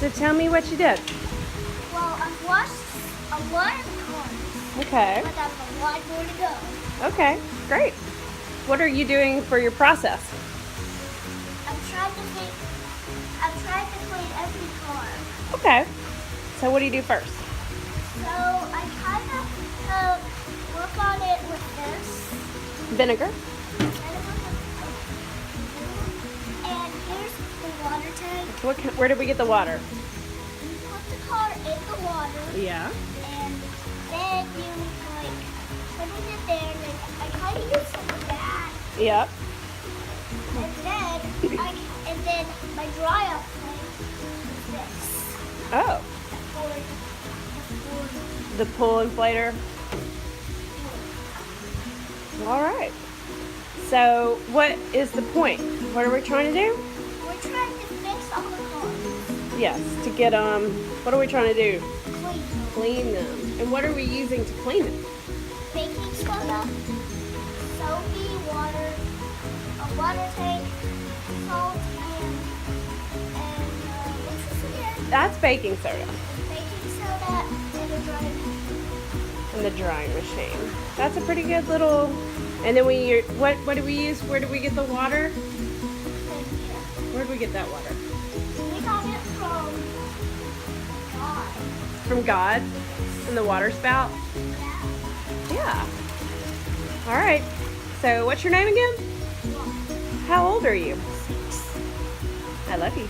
So tell me what you did. Well, I've washed a lot of cars, Okay. but I have a lot more to go. Okay, great. What are you doing for your process? I'm trying to clean every car. Okay. So what do you do first? So I kind of work on it with this. Vinegar. And here's the water tank. Where did we get the water? You put the car in the water, Yeah. and then you put it in there. And then I kind of use some of that, Yep. and then my dry off thing is this. Oh, the pool inflator. All right. So what is the point? What are we trying to do? We're trying to fix all the cars. Yes, to get what are we trying to do? Clean. Clean them. And what are we using to clean them? Baking soda, soapy water, a water tank, salt, and what's this again? That's baking soda Baking soda and a dry and the drying machine. That's a pretty good little. And then what do we use? Where do we get the water? thing here. Where do we get that water? We got it from God. From God? From the water spout? Yeah. Yeah. All right. So what's your name again? How old are you? 6. I love you.